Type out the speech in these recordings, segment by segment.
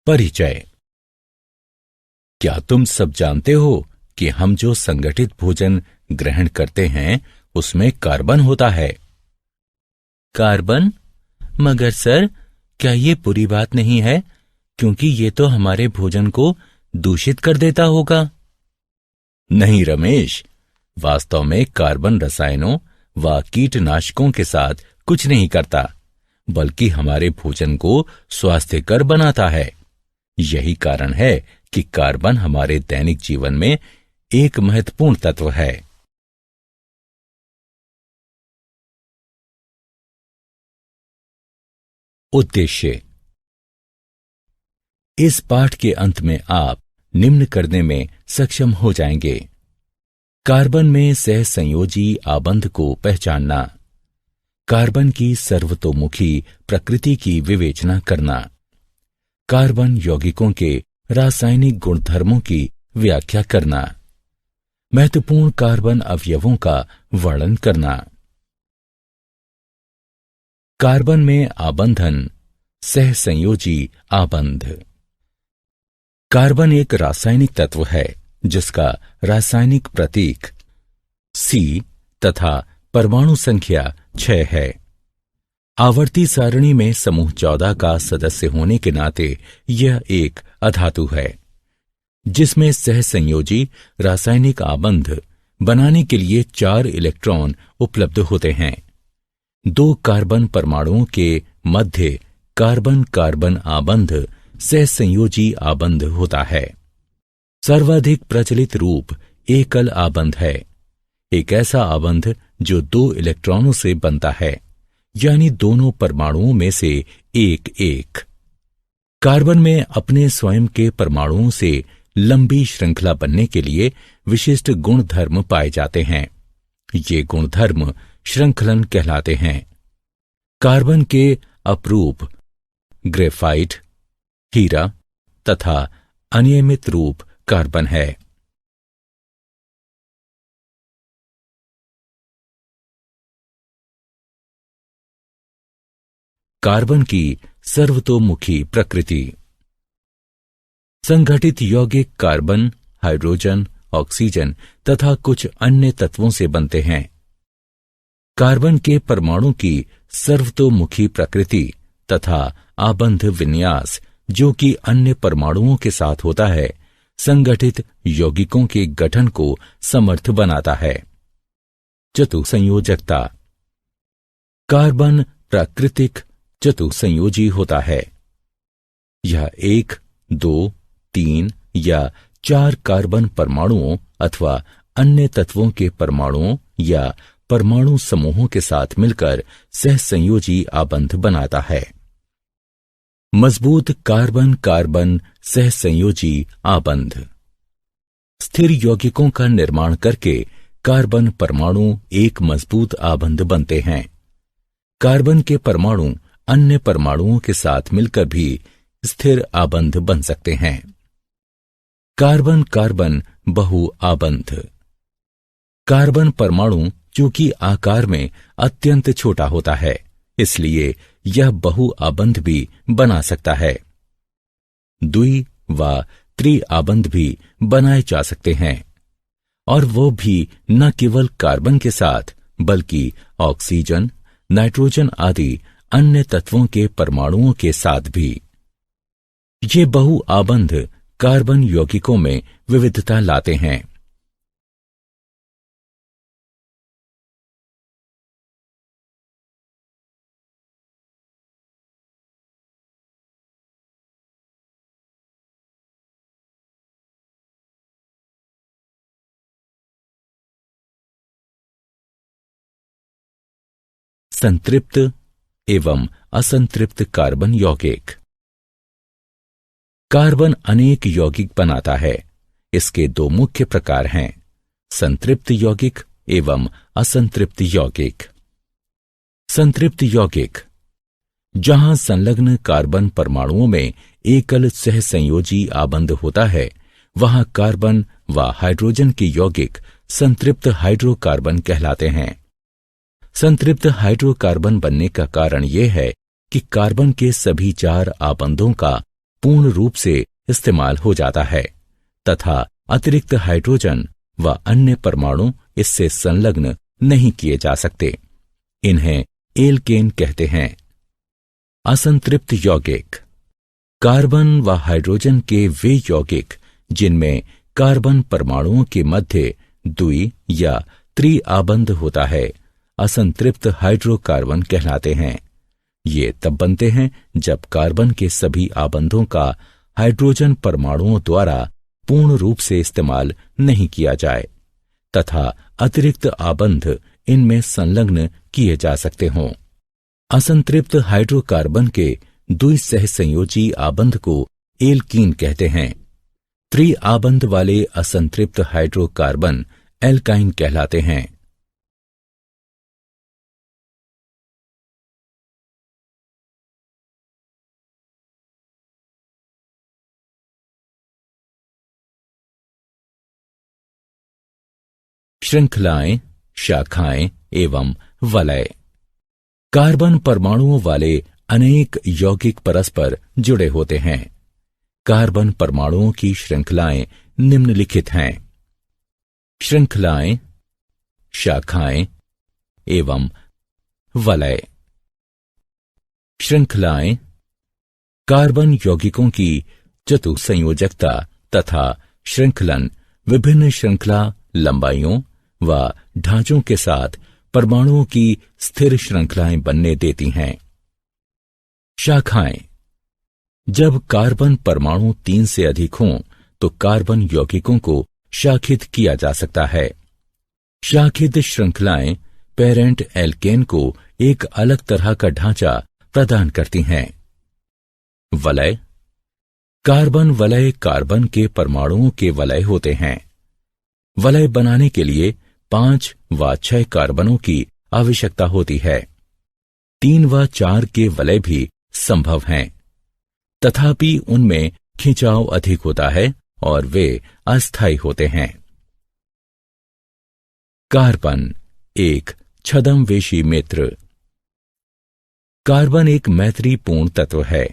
परिचय। क्या तुम सब जानते हो कि हम जो संगठित भोजन ग्रहण करते हैं उसमें कार्बन होता है? कार्बन? मगर सर, क्या ये बुरी बात नहीं है, क्योंकि ये तो हमारे भोजन को दूषित कर देता होगा। नहीं रमेश, वास्तव में कार्बन रसायनों व कीटनाशकों के साथ कुछ नहीं करता, बल्कि हमारे भोजन को स्वास्थ्यकर बनाता है। यही कारण है कि कार्बन हमारे दैनिक जीवन में एक महत्वपूर्ण तत्व है। उद्देश्य। इस पाठ के अंत में आप निम्न करने में सक्षम हो जाएंगे। कार्बन में सहसंयोजी आबंध को पहचानना, कार्बन की सर्वतोमुखी प्रकृति की विवेचना करना, कार्बन यौगिकों के रासायनिक गुणधर्मों की व्याख्या करना, महत्वपूर्ण कार्बन अवयवों का वर्णन करना। कार्बन में आबंधन, सहसंयोजी आबंध। कार्बन एक रासायनिक तत्व है जिसका रासायनिक प्रतीक C तथा परमाणु संख्या 6 है। आवर्ती सारणी में समूह 14 का सदस्य होने के नाते यह एक अधातु है, जिसमें सहसंयोजी रासायनिक आबंध बनाने के लिए 4 इलेक्ट्रॉन उपलब्ध होते हैं। 2 कार्बन परमाणुओं के मध्य कार्बन कार्बन आबंध सहसंयोजी आबंध होता है। सर्वाधिक प्रचलित रूप एकल आबंध है, एक ऐसा आबंध जो 2 इलेक्ट्रॉनों से बनता है, यानी दोनों परमाणुओं में से एक एक। कार्बन में अपने स्वयं के परमाणुओं से लंबी श्रृंखला बनने के लिए विशिष्ट गुणधर्म पाए जाते हैं। ये गुणधर्म श्रृंखलन कहलाते हैं। कार्बन के अपरूप ग्रेफाइट, हीरा तथा अनियमित रूप कार्बन है। कार्बन की सर्वतोमुखी प्रकृति। संगठित यौगिक कार्बन, हाइड्रोजन, ऑक्सीजन तथा कुछ अन्य तत्वों से बनते हैं। कार्बन के परमाणु की सर्वतोमुखी प्रकृति तथा आबंध विन्यास, जो कि अन्य परमाणुओं के साथ होता है, संगठित यौगिकों के गठन को समर्थ बनाता है। चतुसंयोजकता। कार्बन प्राकृतिक चतुसंयोजी होता है। यह 1, 2, 3 या 4 कार्बन परमाणुओं अथवा अन्य तत्वों के परमाणुओं या परमाणु समूहों के साथ मिलकर सहसंयोजी आबंध बनाता है। मजबूत कार्बन कार्बन सहसंयोजी आबंध। स्थिर यौगिकों का निर्माण करके कार्बन परमाणु एक मजबूत आबंध बनते हैं। कार्बन के परमाणु अन्य परमाणुओं के साथ मिलकर भी स्थिर आबंध बन सकते हैं। कार्बन कार्बन बहु आबंध। कार्बन परमाणु चूंकि आकार में अत्यंत छोटा होता है, इसलिए यह बहु आबंध भी बना सकता है। द्वि व त्रि आबंध भी बनाए जा सकते हैं, और वो भी न केवल कार्बन के साथ बल्कि ऑक्सीजन, नाइट्रोजन आदि अन्य तत्वों के परमाणुओं के साथ भी। ये बहु आबंध कार्बन यौगिकों में विविधता लाते हैं। संतृप्त एवं असंतृप्त कार्बन यौगिक। कार्बन अनेक यौगिक बनाता है। इसके 2 मुख्य प्रकार हैं, संतृप्त यौगिक एवं असंतृप्त यौगिक। संतृप्त यौगिक, जहां संलग्न कार्बन परमाणुओं में एकल सहसंयोजी आबंध होता है, वहां कार्बन व हाइड्रोजन के यौगिक संतृप्त हाइड्रोकार्बन कहलाते हैं। संतृप्त हाइड्रोकार्बन बनने का कारण यह है कि कार्बन के सभी 4 आबंधों का पूर्ण रूप से इस्तेमाल हो जाता है तथा अतिरिक्त हाइड्रोजन व अन्य परमाणु इससे संलग्न नहीं किए जा सकते। इन्हें एल्केन कहते हैं। असंतृप्त यौगिक कार्बन व हाइड्रोजन के वे यौगिक जिनमें कार्बन परमाणुओं के मध्य द्वि या त्रि आबंध होता है, असंतृप्त हाइड्रोकार्बन कहलाते हैं। ये तब बनते हैं जब कार्बन के सभी आबंधों का हाइड्रोजन परमाणुओं द्वारा पूर्ण रूप से इस्तेमाल नहीं किया जाए तथा अतिरिक्त आबंध इनमें संलग्न किए जा सकते हों। असंतृप्त हाइड्रोकार्बन के द्विसहसंयोजी आबंध को एल्कीन कहते हैं। त्रि आबंध वाले असंतृप्त हाइड्रोकार्बन एल्काइन कहलाते हैं। श्रृंखलाएं, शाखाएं एवं वलय। कार्बन परमाणुओं वाले अनेक यौगिक परस्पर जुड़े होते हैं। कार्बन परमाणुओं की श्रृंखलाएं निम्नलिखित हैं। श्रृंखलाएं, शाखाएं एवं वलय। श्रृंखलाएं कार्बन यौगिकों की चतुसंयोजकता तथा श्रृंखलन विभिन्न श्रृंखला लंबाइयों व ढांचों के साथ परमाणुओं की स्थिर श्रृंखलाएं बनने देती हैं। शाखाएं जब कार्बन परमाणु 3 से अधिक हों तो कार्बन यौगिकों को शाखित किया जा सकता है। शाखित श्रृंखलाएं पेरेंट एल्केन को एक अलग तरह का ढांचा प्रदान करती हैं। वलय कार्बन वलय कार्बन के परमाणुओं के वलय होते हैं। वलय बनाने के लिए 5 व 6 कार्बनों की आवश्यकता होती है। 3 व 4 के वलय भी संभव हैं, तथापि उनमें खिंचाव अधिक होता है और वे अस्थायी होते हैं। कार्बन एक छद्मवेशी मित्र। कार्बन एक मैत्रीपूर्ण तत्व है।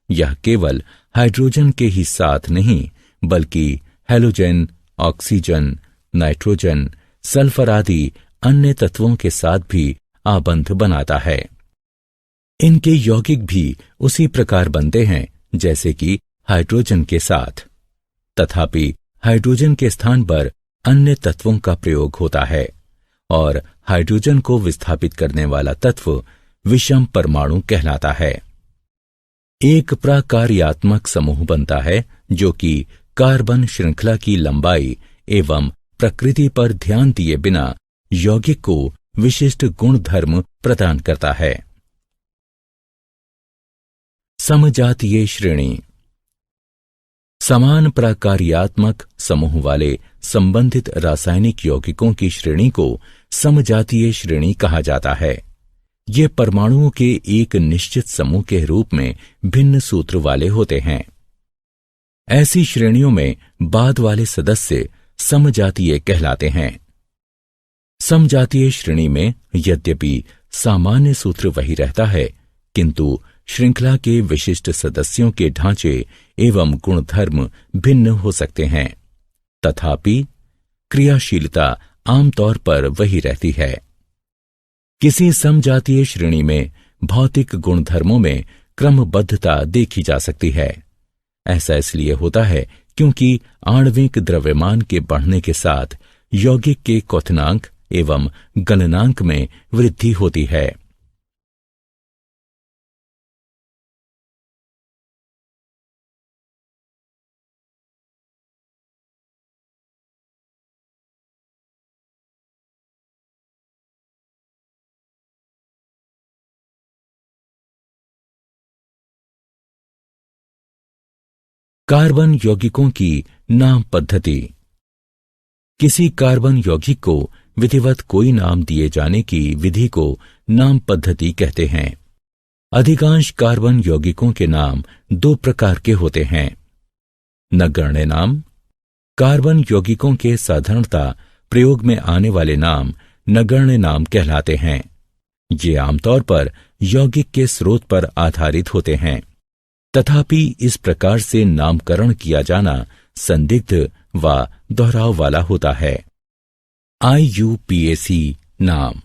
यह केवल हाइड्रोजन के ही साथ नहीं बल्कि हैलोजन, ऑक्सीजन, नाइट्रोजन, सल्फर आदि अन्य तत्वों के साथ भी आबंध बनाता है। इनके यौगिक भी उसी प्रकार बनते हैं जैसे कि हाइड्रोजन के साथ, तथापि हाइड्रोजन के स्थान पर अन्य तत्वों का प्रयोग होता है और हाइड्रोजन को विस्थापित करने वाला तत्व विषम परमाणु कहलाता है। एक प्राकार्यात्मक समूह बनता है जो कि कार्बन श्रृंखला की लंबाई एवं प्रकृति पर ध्यान दिए बिना यौगिक को विशिष्ट गुण धर्म प्रदान करता है। समजातीय श्रेणी समान प्राकार्यात्मक समूह वाले संबंधित रासायनिक यौगिकों की श्रेणी को समजातीय श्रेणी कहा जाता है। ये परमाणुओं के एक निश्चित समूह के रूप में भिन्न सूत्र वाले होते हैं। ऐसी श्रेणियों में बाद वाले सदस्य समजातीय कहलाते हैं। समजातीय श्रेणी में यद्यपि सामान्य सूत्र वही रहता है, किंतु श्रृंखला के विशिष्ट सदस्यों के ढांचे एवं गुणधर्म भिन्न हो सकते हैं, तथापि क्रियाशीलता आमतौर पर वही रहती है। किसी समजातीय श्रेणी में भौतिक गुणधर्मों में क्रमबद्धता देखी जा सकती है। ऐसा इसलिए होता है क्योंकि आणविक द्रव्यमान के बढ़ने के साथ यौगिक के क्वथनांक एवं गलनांक में वृद्धि होती है। कार्बन यौगिकों की नाम पद्धति। किसी कार्बन यौगिक को विधिवत कोई नाम दिए जाने की विधि को नाम पद्धति कहते हैं। अधिकांश कार्बन यौगिकों के नाम 2 प्रकार के होते हैं। नगण्य नाम। कार्बन यौगिकों के साधारणता प्रयोग में आने वाले नाम नगण्य नाम कहलाते हैं। ये आमतौर पर यौगिक के स्रोत पर आधारित होते हैं तथापि इस प्रकार से नामकरण किया जाना संदिग्ध व दोहराव वाला होता है। IUPAC नाम।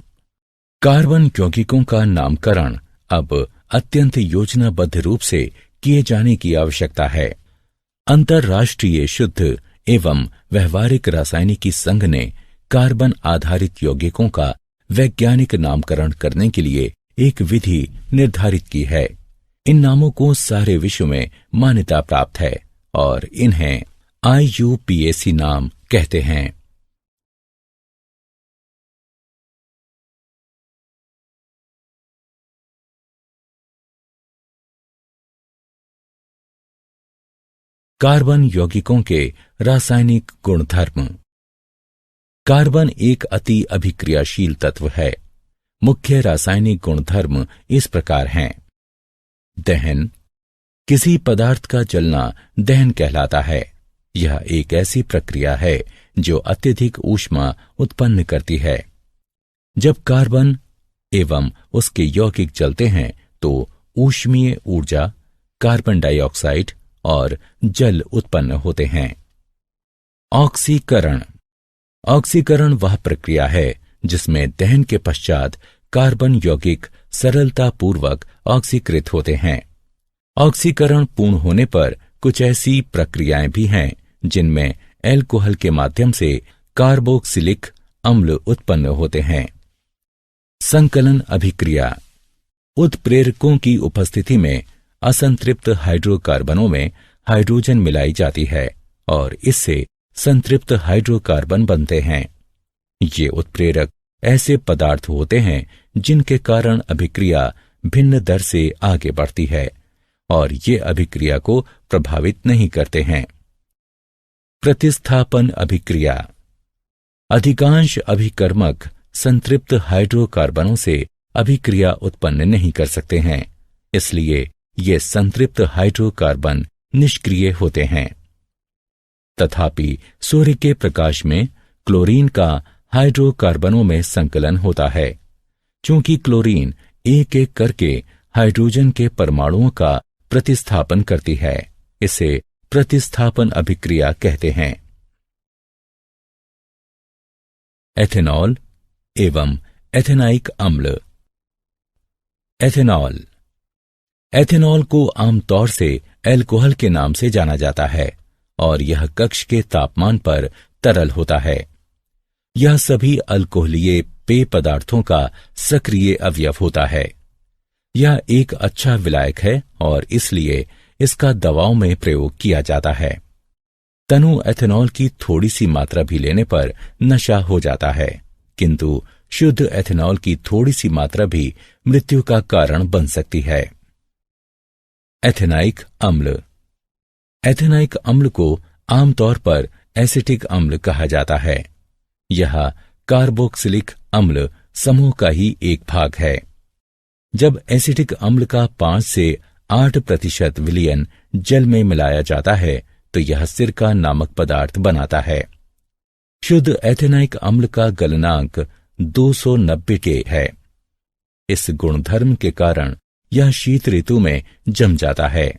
कार्बन यौगिकों का नामकरण अब अत्यंत योजनाबद्ध रूप से किए जाने की आवश्यकता है। अंतर्राष्ट्रीय शुद्ध एवं व्यवहारिक रासायनिकी संघ ने कार्बन आधारित यौगिकों का वैज्ञानिक नामकरण करने के लिए एक विधि निर्धारित की है। इन नामों को सारे विश्व में मान्यता प्राप्त है और इन्हें IUPAC नाम कहते हैं। कार्बन यौगिकों के रासायनिक गुणधर्म। कार्बन एक अति अभिक्रियाशील तत्व है। मुख्य रासायनिक गुणधर्म इस प्रकार हैं। दहन। किसी पदार्थ का जलना दहन कहलाता है। यह एक ऐसी प्रक्रिया है जो अत्यधिक ऊष्मा उत्पन्न करती है। जब कार्बन एवं उसके यौगिक जलते हैं तो ऊष्मीय ऊर्जा, कार्बन डाइऑक्साइड और जल उत्पन्न होते हैं। ऑक्सीकरण। ऑक्सीकरण वह प्रक्रिया है जिसमें दहन के पश्चात कार्बन यौगिक सरलतापूर्वक ऑक्सीकृत होते हैं। ऑक्सीकरण पूर्ण होने पर कुछ ऐसी प्रक्रियाएं भी हैं जिनमें एल्कोहल के माध्यम से कार्बोक्सिलिक अम्ल उत्पन्न होते हैं। संकलन अभिक्रिया। उत्प्रेरकों की उपस्थिति में असंतृप्त हाइड्रोकार्बनों में हाइड्रोजन मिलाई जाती है और इससे संतृप्त हाइड्रोकार्बन बनते हैं। ये उत्प्रेरक ऐसे पदार्थ होते हैं जिनके कारण अभिक्रिया भिन्न दर से आगे बढ़ती है और ये अभिक्रिया को प्रभावित नहीं करते हैं। प्रतिस्थापन अभिक्रिया। अधिकांश अभिकर्मक संतृप्त हाइड्रोकार्बनों से अभिक्रिया उत्पन्न नहीं कर सकते हैं, इसलिए ये संतृप्त हाइड्रोकार्बन निष्क्रिय होते हैं। तथापि सूर्य के प्रकाश में क्लोरीन का हाइड्रोकार्बनों में संकलन होता है। चूंकि क्लोरीन एक एक करके हाइड्रोजन के परमाणुओं का प्रतिस्थापन करती है, इसे प्रतिस्थापन अभिक्रिया कहते हैं। एथेनॉल एवं एथेनाइक अम्ल। एथेनॉल। एथेनॉल को आमतौर से एल्कोहल के नाम से जाना जाता है और यह कक्ष के तापमान पर तरल होता है। यह सभी अल्कोहलीय पेय पदार्थों का सक्रिय अवयव होता है। यह एक अच्छा विलायक है और इसलिए इसका दवाओं में प्रयोग किया जाता है। तनु एथेनॉल की थोड़ी सी मात्रा भी लेने पर नशा हो जाता है, किंतु शुद्ध एथेनॉल की थोड़ी सी मात्रा भी मृत्यु का कारण बन सकती है। एथेनाइक अम्ल। एथेनाइक अम्ल को आमतौर पर एसिटिक अम्ल कहा जाता है। यह कार्बोक्सिलिक अम्ल समूह का ही एक भाग है। जब एसिटिक अम्ल का 5 से 8% विलयन जल में मिलाया जाता है तो यह सिरका नामक पदार्थ बनाता है। शुद्ध एथेनाइक अम्ल का गलनांक 290 के है। इस गुणधर्म के कारण यह शीत ऋतु में जम जाता है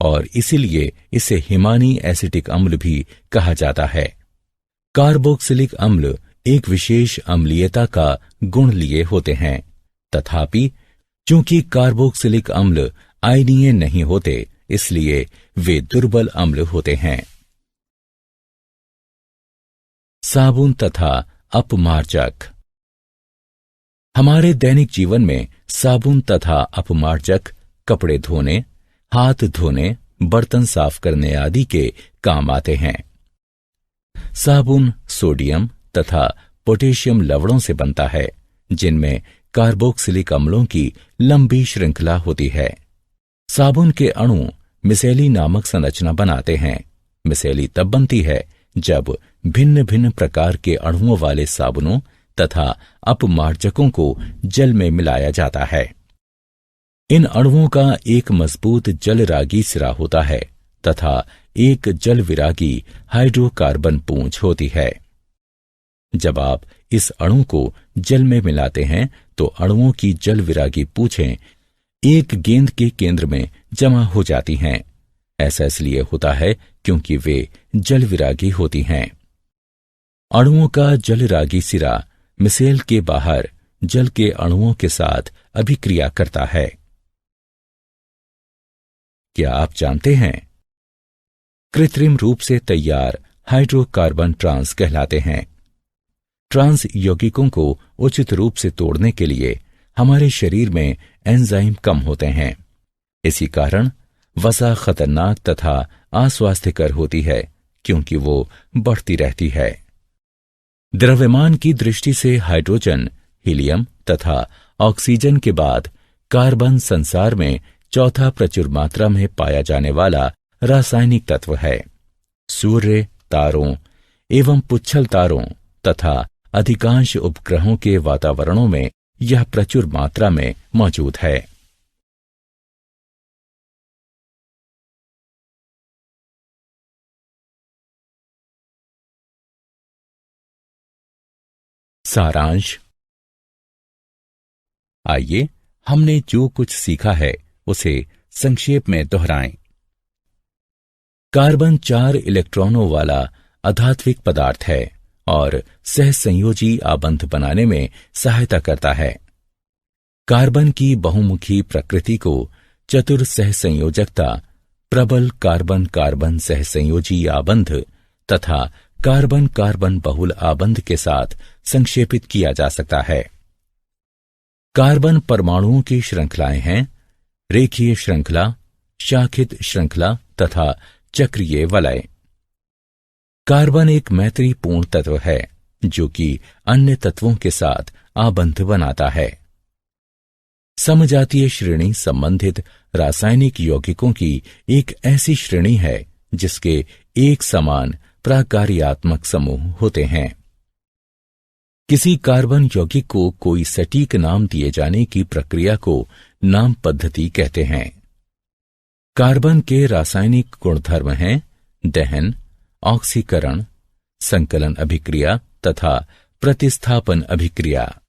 और इसीलिए इसे हिमानी एसिटिक अम्ल भी कहा जाता है। कार्बोक्सिलिक अम्ल एक विशेष अम्लीयता का गुण लिए होते हैं, तथापि चूंकि कार्बोक्सिलिक अम्ल आयनीय नहीं होते, इसलिए वे दुर्बल अम्ल होते हैं। साबुन तथा अपमार्जक। हमारे दैनिक जीवन में साबुन तथा अपमार्जक कपड़े धोने, हाथ धोने, बर्तन साफ करने आदि के काम आते हैं। साबुन सोडियम तथा पोटेशियम लवणों से बनता है, जिनमें कार्बोक्सिलिक अम्लों की लंबी श्रृंखला होती है। साबुन के अणु मिसेली नामक संरचना बनाते हैं। मिसेली तब बनती है जब भिन्न भिन्न प्रकार के अणुओं वाले साबुनों तथा अपमार्जकों को जल में मिलाया जाता है। इन अणुओं का एक मजबूत जलरागी सिरा होता है तथा एक जल विरागी हाइड्रोकार्बन पूंछ होती है। जब आप इस अणु को जल में मिलाते हैं तो अणुओं की जल विरागी पूंछें एक गेंद के केंद्र में जमा हो जाती हैं। ऐसा इसलिए होता है क्योंकि वे जलविरागी होती हैं। अणुओं का जलरागी सिरा मिसेल के बाहर जल के अणुओं के साथ अभिक्रिया करता है। क्या आप जानते हैं? कृत्रिम रूप से तैयार हाइड्रोकार्बन ट्रांस कहलाते हैं। ट्रांस यौगिकों को उचित रूप से तोड़ने के लिए हमारे शरीर में एंजाइम कम होते हैं। इसी कारण वसा खतरनाक तथा अस्वास्थ्यकर होती है क्योंकि वो बढ़ती रहती है। द्रव्यमान की दृष्टि से हाइड्रोजन, हीलियम तथा ऑक्सीजन के बाद कार्बन संसार में चौथा प्रचुर मात्रा में पाया जाने वाला रासायनिक तत्व है। सूर्य, तारों एवं पुच्छल तारों तथा अधिकांश उपग्रहों के वातावरणों में यह प्रचुर मात्रा में मौजूद है। सारांश। आइए हमने जो कुछ सीखा है उसे संक्षेप में दोहराएं। कार्बन 4 इलेक्ट्रॉनों वाला अधात्विक पदार्थ है और सहसंयोजी आबंध बनाने में सहायता करता है। कार्बन की बहुमुखी प्रकृति को चतुर सहसंयोजकता, प्रबल कार्बन कार्बन सहसंयोजी आबंध तथा कार्बन कार्बन बहुल आबंध के साथ संक्षेपित किया जा सकता है। कार्बन परमाणुओं की श्रृंखलाएं हैं रेखीय श्रृंखला, शाखित श्रृंखला तथा चक्रीय वलय। कार्बन एक मैत्रीपूर्ण तत्व है जो कि अन्य तत्वों के साथ आबंध बनाता है। समजातीय श्रेणी संबंधित रासायनिक यौगिकों की एक ऐसी श्रेणी है जिसके एक समान प्राकार्यात्मक समूह होते हैं। किसी कार्बन यौगिक को कोई सटीक नाम दिए जाने की प्रक्रिया को नाम पद्धति कहते हैं। कार्बन के रासायनिक गुणधर्म हैं दहन, ऑक्सीकरण, संकलन अभिक्रिया तथा प्रतिस्थापन अभिक्रिया।